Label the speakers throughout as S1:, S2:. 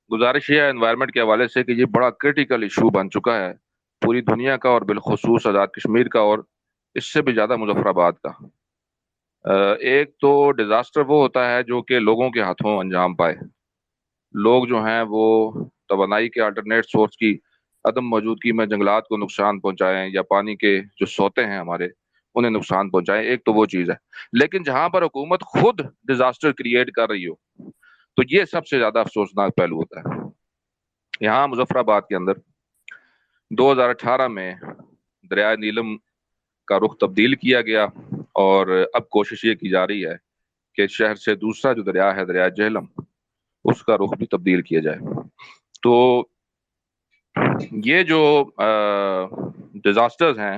S1: گزارش یہ ہے انوائرمنٹ کے حوالے سے کہ یہ بڑا کرٹیکل ایشو بن چکا ہے پوری دنیا کا، اور بالخصوص آزاد کشمیر کا، اور اس سے بھی زیادہ مظفر آباد کا۔ ایک تو ڈیزاسٹر وہ ہوتا ہے جو کہ لوگوں کے ہاتھوں انجام پائے۔ لوگ جو ہیں وہ توانائی کے الٹرنیٹ سورس کی عدم موجودگی میں جنگلات کو نقصان پہنچائیں، یا پانی کے جو سوتے ہیں ہمارے انہیں نقصان پہنچائیں، ایک تو وہ چیز ہے۔ لیکن جہاں پر حکومت خود ڈیزاسٹر کریٹ کر رہی ہو تو یہ سب سے زیادہ افسوسناک پہلو ہوتا ہے۔ یہاں مظفر آباد کے اندر 2018 میں دریائے نیلم کا رخ تبدیل کیا گیا، اور اب کوشش یہ کی جا رہی ہے کہ شہر سے دوسرا جو دریا ہے، دریا جہلم، اس کا رخ بھی تبدیل کیا جائے۔ تو یہ جو ڈیزاسٹرز ہیں،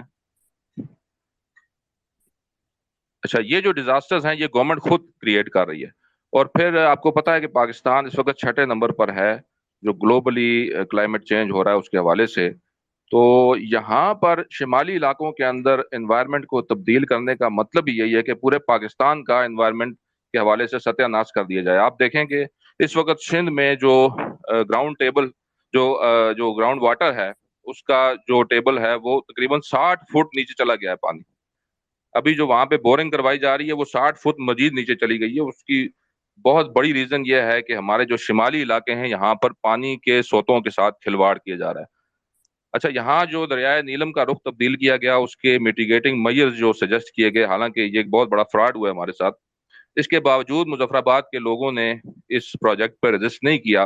S1: یہ جو ڈیزاسٹرز ہیں یہ گورنمنٹ خود کریٹ کر رہی ہے۔ اور پھر آپ کو پتا ہے کہ پاکستان اس وقت 6 نمبر پر ہے جو گلوبلی کلائمیٹ چینج ہو رہا ہے اس کے حوالے سے۔ تو یہاں پر شمالی علاقوں کے اندر انوائرمنٹ کو تبدیل کرنے کا مطلب ہی یہی ہے کہ پورے پاکستان کا انوائرمنٹ کے حوالے سے ستیہ ناش کر دیا جائے۔ آپ دیکھیں کہ اس وقت سندھ میں جو گراؤنڈ ٹیبل جو گراؤنڈ واٹر ہے اس کا جو ٹیبل ہے وہ تقریباً 60 فٹ نیچے چلا گیا ہے پانی۔ ابھی جو وہاں پہ بورنگ کروائی جا رہی ہے وہ 60 فٹ مزید نیچے چلی گئی ہے۔ اس کی بہت بڑی ریزن یہ ہے کہ ہمارے جو شمالی علاقے ہیں یہاں پر پانی کے سوتوں کے ساتھ کھلواڑ کیا جا رہا ہے۔ یہاں جو دریائے نیلم کا رخ تبدیل کیا گیا اس کے میٹیگیٹنگ میئرز جو سجیسٹ کیے گئے، حالانکہ یہ ایک بہت بڑا فراڈ ہوا ہے ہمارے ساتھ، اس کے باوجود مظفر آباد کے لوگوں نے اس پروجیکٹ پر رجسٹ نہیں کیا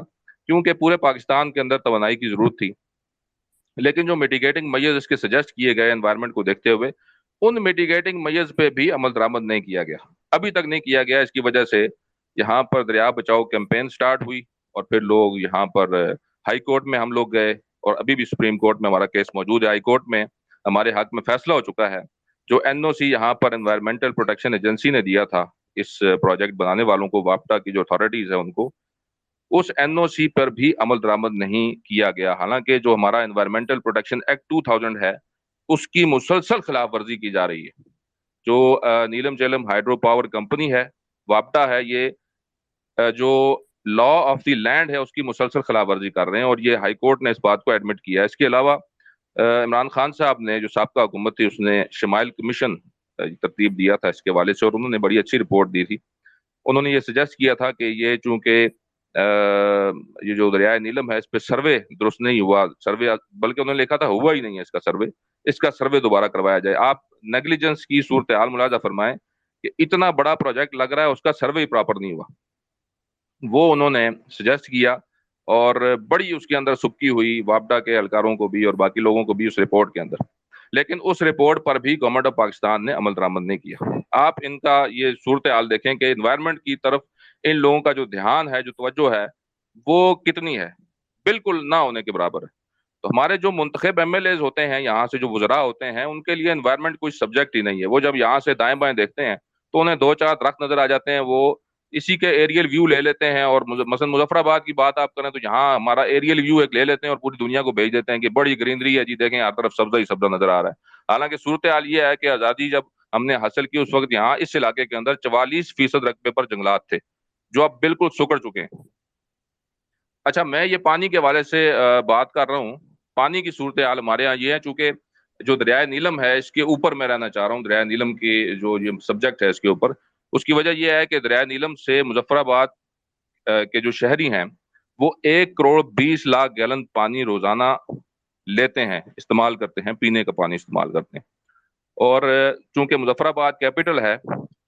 S1: کیونکہ پورے پاکستان کے اندر توانائی کی ضرورت تھی۔ لیکن جو میٹیگیٹنگ میئرز اس کے سجیسٹ کیے گئے انوائرمنٹ کو دیکھتے ہوئے، ان میٹیگیٹنگ میئرز پہ بھی عمل درآمد نہیں کیا گیا، ابھی تک نہیں کیا گیا۔ اس کی وجہ سے یہاں پر دریا بچاؤ کیمپین سٹارٹ ہوئی، اور پھر لوگ یہاں پر ہائی کورٹ میں ہم لوگ گئے، اور ابھی بھی سپریم کورٹ میں ہمارا کیس موجود ہے۔ ہائی کورٹ میں ہمارے حق میں فیصلہ ہو چکا ہے۔ جو این او سی یہاں پر انوائرمنٹل پروٹیکشن ایجنسی نے دیا تھا اس پروجیکٹ بنانے والوں کو، وابٹا کی جو اتھارٹیز ہیں ان کو، اس این او سی پر بھی عمل درآمد نہیں کیا گیا، حالانکہ جو ہمارا انوائرمنٹل پروٹیکشن ایکٹ 2000 ہے اس کی مسلسل خلاف ورزی کی جا رہی ہے۔ جو نیلم جیلم ہائیڈرو پاور کمپنی ہے، وابٹا ہے، یہ جو لا آف دی لینڈ ہے اس کی مسلسل خلاف ورزی کر رہے ہیں، اور یہ ہائی کورٹ نے اس بات کو ایڈمٹ کیا ہے۔ اس کے علاوہ عمران خان صاحب نے، جو سابقہ حکومت تھی، اس نے شمائل کمیشن ترتیب دیا تھا اس کے حوالے سے، اور انہوں نے بڑی اچھی رپورٹ دی تھی۔ انہوں نے یہ سجیسٹ کیا تھا کہ یہ چونکہ یہ جو دریائے نیلم ہے اس پہ سروے درست نہیں ہوا، سروے بلکہ انہوں نے لکھا تھا ہوا ہی نہیں ہے اس کا سروے دوبارہ کروایا جائے۔ آپ نیگلیجنس کی صورتحال ملاحظہ فرمائیں کہ اتنا بڑا پروجیکٹ لگ رہا ہے اس کا سروے ہی پراپر نہیں ہوا، وہ انہوں نے سجیسٹ کیا، اور بڑی اس کے اندر سبکی ہوئی وابڈا کے اہلکاروں کو بھی اور باقی لوگوں کو بھی اس رپورٹ کے اندر۔ لیکن اس رپورٹ پر بھی گورنمنٹ آف پاکستان نے عمل درآمد نہیں کیا۔ آپ ان کا یہ صورتحال دیکھیں کہ انوائرمنٹ کی طرف ان لوگوں کا جو دھیان ہے، جو توجہ ہے، وہ کتنی ہے، بالکل نہ ہونے کے برابر ہے۔ تو ہمارے جو منتخب ایم ایل ایز ہوتے ہیں یہاں سے، جو وزراء ہوتے ہیں، ان کے لیے انوائرمنٹ کوئی سبجیکٹ ہی نہیں ہے۔ وہ جب یہاں سے دائیں بائیں دیکھتے ہیں تو انہیں 2-4 درخت نظر آ جاتے ہیں، وہ اسی کے ایریل ویو لے لیتے ہیں، اور مثلا مظفر آباد کی بات آپ کریں تو یہاں ہمارا ایریل ویو ایک لے لیتے ہیں اور پوری دنیا کو بھیج دیتے ہیں کہ بڑی گرینری ہے جی، دیکھیں ہر طرف سبزہ ہی سبزہ نظر آ رہا ہے۔ حالانکہ صورتحال یہ ہے کہ آزادی جب ہم نے حاصل کی اس وقت یہاں اس علاقے کے اندر 44% رقبے پر جنگلات تھے جو اب بالکل سکڑ چکے ہیں۔ میں یہ پانی کے حوالے سے بات کر رہا ہوں۔ پانی کی صورتحال ہمارے یہاں یہ ہے، چونکہ جو دریائے نیلم ہے اس کے اوپر میں رہنا چاہ رہا ہوں، دریائے نیلم کی جو یہ سبجیکٹ ہے اس کے اوپر، اس کی وجہ یہ ہے کہ دریائے نیلم سے مظفر آباد کے جو شہری ہیں وہ 1,20,00,000 گیلن پانی روزانہ لیتے ہیں، استعمال کرتے ہیں، پینے کا پانی استعمال کرتے ہیں۔ اور چونکہ مظفر آباد کیپٹل ہے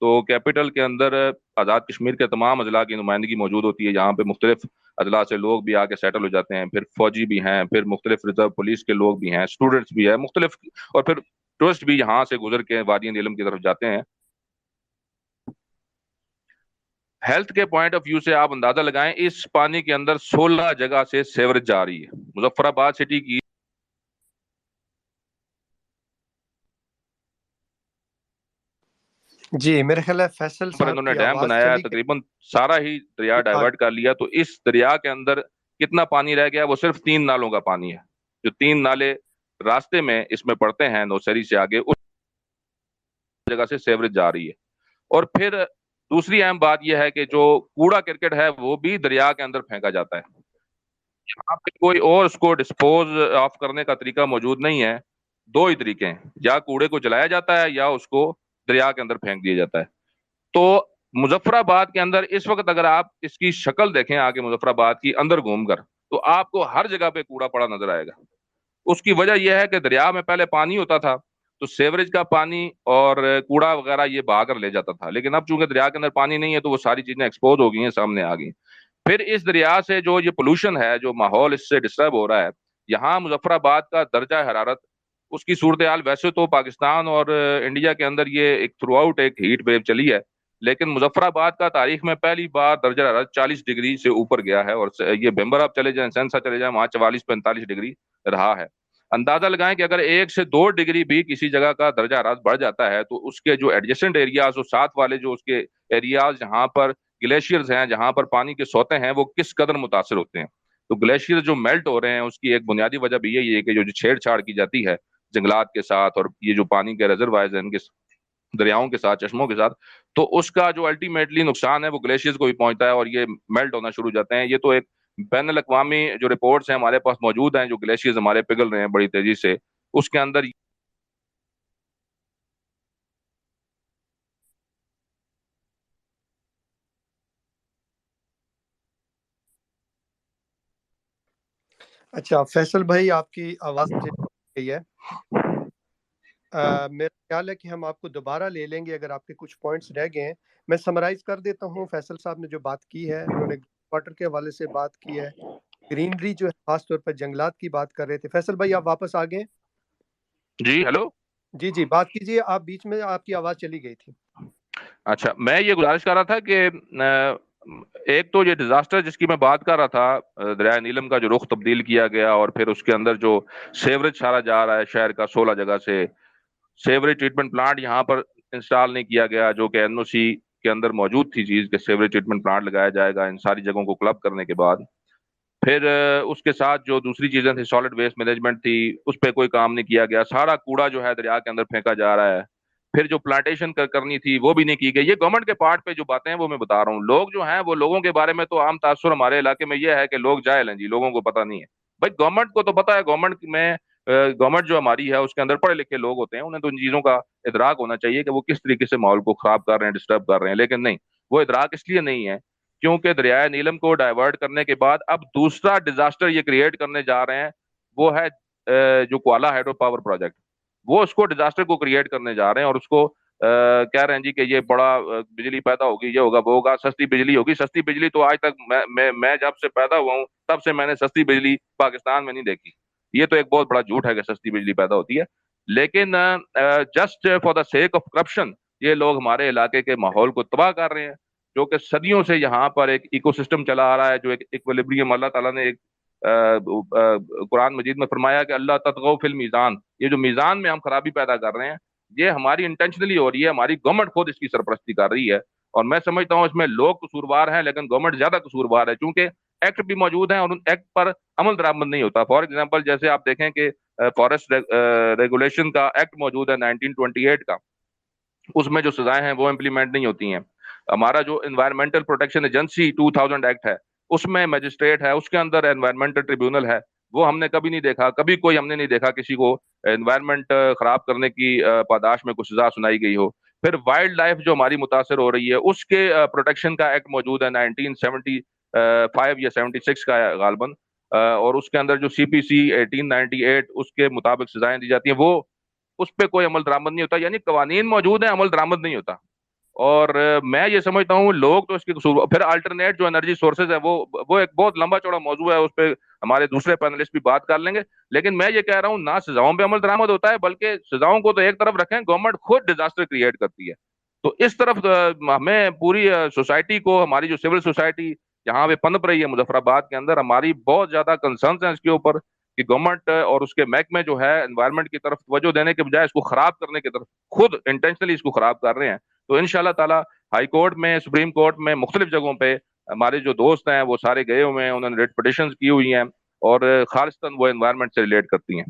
S1: تو کیپٹل کے اندر آزاد کشمیر کے تمام اضلاع کی نمائندگی موجود ہوتی ہے۔ یہاں پہ مختلف اضلاع سے لوگ بھی آ کے سیٹل ہو جاتے ہیں، پھر فوجی بھی ہیں، پھر مختلف ریزرو پولیس کے لوگ بھی ہیں، اسٹوڈنٹس بھی ہیں مختلف، اور پھر ٹورسٹ بھی یہاں سے گزر کے وادی نیلم کی طرف جاتے ہیں۔ ہیلتھ کے پوائنٹ آف ویو سے آپ اندازہ لگائیں اس پانی کے اندر 16 جگہ سے سیوریج جا رہی ہے۔ مظفر آباد سٹی کی
S2: جی میرے خیال ہے فیصل
S1: پر
S2: صاحب
S1: انہوں نے
S2: کی
S1: ڈیم
S2: آواز
S1: بنایا ہے،
S2: چلی گئی۔
S1: تقریباً سارا ہی دریا ڈائیورٹ کر لیا، تو اس دریا کے اندر کتنا پانی رہ گیا؟ وہ صرف 3 نالوں کا پانی ہے، جو 3 نالے راستے میں اس میں پڑتے ہیں نوسری سے آگے، اس جگہ سے سیوریج جا رہی ہے۔ اور پھر دوسری اہم بات یہ ہے کہ جو کوڑا کرکٹ ہے وہ بھی دریا کے اندر پھینکا جاتا ہے۔ यहाँ पे कोई और उसको डिस्पोज ऑफ करने का तरीका मौजूद नहीं है। दो ही तरीके हैं, या कूड़े को जलाया जाता है या उसको दरिया के अंदर फेंक दिया जाता है। तो मुजफ्फराबाद के अंदर इस वक्त अगर आप इसकी शक्ल देखें आगे मुजफ्फराबाद की अंदर घूमकर, तो आपको हर जगह पे कूड़ा पड़ा नजर आएगा। उसकी वजह यह है कि दरिया में पहले पानी होता था, तो सेवरेज का पानी और कूड़ा वगैरह ये बहा कर ले जाता था, लेकिन अब चूंकि दरिया के अंदर पानी नहीं है तो वो सारी चीजें एक्सपोज हो गई हैं, सामने आ गई। फिर इस दरिया से जो ये पोल्यूशन है, जो माहौल इससे डिस्टर्ब हो रहा है, यहाँ मुजफ्फराबाद का दर्जा हरारत, उसकी सूरत हाल, वैसे तो पाकिस्तान और इंडिया के अंदर ये एक थ्रू आउट एक हीट वेव चली है, लेकिन मुजफ्फराबाद का तारीख में पहली बार दर्जा हरारत 40 डिग्री से ऊपर गया है। और ये बेम्बर आप चले जाएं, सेंसा चले जाएं, वहां 44-45 डिग्री रहा है। अंदाजा लगाएं कि अगर 1 से 2 डिग्री भी किसी जगह का दर्जा हरारत बढ़ जाता है, तो उसके जो एडजेसेंट एरियाज, जो साथ वाले जो उसके एरियाज जहां पर ग्लेशियर्स हैं, जहां पर पानी के सोते हैं, वो किस कदर मुतासर होते हैं। तो ग्लेशियर जो मेल्ट हो रहे हैं, उसकी एक बुनियादी वजह भी यही है कि जो छेड़छाड़ की जाती है जंगलात के साथ, और ये जो पानी के रिजर्वायर्स हैं इनके दरियाओं के साथ, चश्मों के साथ, तो उसका जो अल्टीमेटली नुकसान है वो ग्लेशियर्स को भी पहुंचता है और ये मेल्ट होना शुरू हो जाते हैं। ये तो एक बैन अवी जो रिपोर्ट्स हैं हमारे पास मौजूद हैं, जो ग्लेशियर्स हमारे पिघल रहे हैं बड़ी तेजी से, उसके अंदर।
S2: अच्छा फैसल भाई, आपकी आवाज़ मुझे गई है। मेरा ख्याल है कि हम आपको दोबारा ले लेंगे अगर आपके कुछ पॉइंट्स रह गए हैं। मैं समराइज कर देता हूँ। फैसल साहब ने जो बात की है, उन्होंने वाटर के हवाले से बात की है, ग्रीनरी जो है खास तौर पर जंगलात की बात कर रहे थे। फैसल भाई, आप वापस आ गए?
S1: जी हेलो।
S2: जी जी, बात कीजिए। आप बीच में आपकी आवाज़ चली गई थी।
S1: अच्छा, मैं ये गुजारिश कर रहा था कि एक तो ये डिजास्टर जिसकी मैं बात कर रहा था, दरिया नीलम का जो रुख तब्दील किया गया, और फिर उसके अंदर जो सेवरेज सारा जा रहा है शहर का 16 जगह से, सेवरेज ट्रीटमेंट प्लांट यहाँ पर इंस्टॉल नहीं किया गया, जो कि एनओसी के अंदर मौजूद थी चीज के सेवरेज ट्रीटमेंट प्लांट लगाया जाएगा इन सारी जगहों को क्लब करने के बाद। फिर उसके साथ जो दूसरी चीजें थी, सॉलिड वेस्ट मैनेजमेंट थी, उस पर कोई काम नहीं किया गया, सारा कूड़ा जो है दरिया के अंदर फेंका जा रहा है। फिर जो प्लांटेशन करनी थी वो भी नहीं की गई। ये गवर्नमेंट के पार्ट पे जो बातें हैं वो मैं बता रहा हूँ। लोग जो हैं वो, लोगों के बारे में तो आम तासुर हमारे इलाके में ये है कि लोग जाहिल हैं जी, लोगों को पता नहीं है। भाई गवर्नमेंट को तो पता है, गवर्नमेंट जो हमारी है उसके अंदर पढ़े लिखे लोग होते हैं, उन्हें तो इन चीजों का इदराक होना चाहिए कि वो किस तरीके से माहौल को खराब कर रहे हैं, डिस्टर्ब कर रहे हैं, लेकिन नहीं, वो इदराक इसलिए नहीं है क्योंकि दरियाए नीलम को डाइवर्ट करने के बाद अब दूसरा डिजास्टर ये क्रिएट करने जा रहे हैं। वो है जो क्वाला हाइड्रो पावर प्रोजेक्ट, वो उसको डिजास्टर को क्रिएट करने जा रहे हैं, और उसको कह रहे हैं जी कि ये बड़ा बिजली पैदा होगी, ये होगा वो होगा, सस्ती बिजली होगी। सस्ती बिजली तो आज तक मैं जब से पैदा हुआ हूँ तब से मैंने सस्ती बिजली पाकिस्तान में नहीं देखी। ये तो एक बहुत बड़ा झूठ है कि सस्ती बिजली पैदा होती है। लेकिन just for the sake of corruption ये लोग हमारे इलाके के माहौल को तबाह कर रहे हैं, जो कि सदियों से यहाँ पर एक इकोसिस्टम चला आ रहा है, जो एक इक्विलिब्रियम अल्लाह ताला ने एक कुरान मजीद में फरमाया कि अल्लाह तत्गौ फिल मीज़ान, ये जो मीज़ान में हम खराबी पैदा कर रहे हैं, ये हमारी इंटेंशनली हो रही है, हमारी गवर्नमेंट खुद इसकी सरपरस्ती कर रही है। और मैं समझता हूँ इसमें लोग कसूरवार हैं, लेकिन गवर्नमेंट ज्यादा कसूरवार है, क्योंकि एक्ट भी मौजूद है और उन एक्ट पर अमल दरामद नहीं होता। फॉर एग्जाम्पल, जैसे आप देखें कि फॉरेस्ट रेगुलेशन का एक्ट मौजूद है 1928 का, उसमें जो सजाएं हैं वो इम्प्लीमेंट नहीं होती हैं। हमारा जो इन्वायरमेंटल प्रोटेक्शन एजेंसी 2000 एक्ट है, उसमें मजिस्ट्रेट है, उसके अंदर एनवायरमेंटल ट्रिब्यूनल है, वो हमने कभी नहीं देखा, कभी कोई हमने नहीं देखा किसी को एनवायरमेंट खराब करने की पादाश में कुछ सजा सुनाई गई हो। फिर वाइल्ड लाइफ जो हमारी मुतासर हो रही है, उसके प्रोटेक्शन का एक्ट मौजूद है 1975 या 76 का गालबन, और उसके अंदर जो सीपीसी 1898 उसके मुताबिक सजाएं दी जाती हैं, वो उस पर कोई अमल दरामद नहीं होता। यानी कवानीन मौजूद है, अमल दरामद नहीं होता। और मैं ये समझता हूँ लोग तो इसके कसूर। फिर अल्टरनेट जो एनर्जी सोर्सेज है, वो एक बहुत लंबा चौड़ा मौजू है, उस पर हमारे दूसरे पैनलिस्ट भी बात कर लेंगे। लेकिन मैं ये कह रहा हूँ, ना सजाओं पे अमल दरामद होता है, बल्कि सजाओं को तो एक तरफ रखें, गवर्नमेंट खुद डिजास्टर क्रिएट करती है। तो इस तरफ हमें पूरी सोसाइटी को, हमारी जो सिविल सोसाइटी यहाँ पे पनप रही है मुजफ्फराबाद के अंदर, हमारी बहुत ज्यादा कंसर्न है इसके ऊपर कि गवर्नमेंट और उसके महकमे जो है एनवायरमेंट की तरफ तवज्जो देने के बजाय इसको खराब करने की तरफ खुद इंटेंशनली इसको खराब कर रहे हैं। तो इंशाल्लाह ताला हाई कोर्ट में, सुप्रीम कोर्ट में, मुख्तलिफ जगहों पे हमारे जो दोस्त हैं वो सारे गए हुए हैं, उन्होंने रेट पिटिशन की हुई हैं, और खालिस्तान वो एनवायरमेंट से रिलेट करती हैं।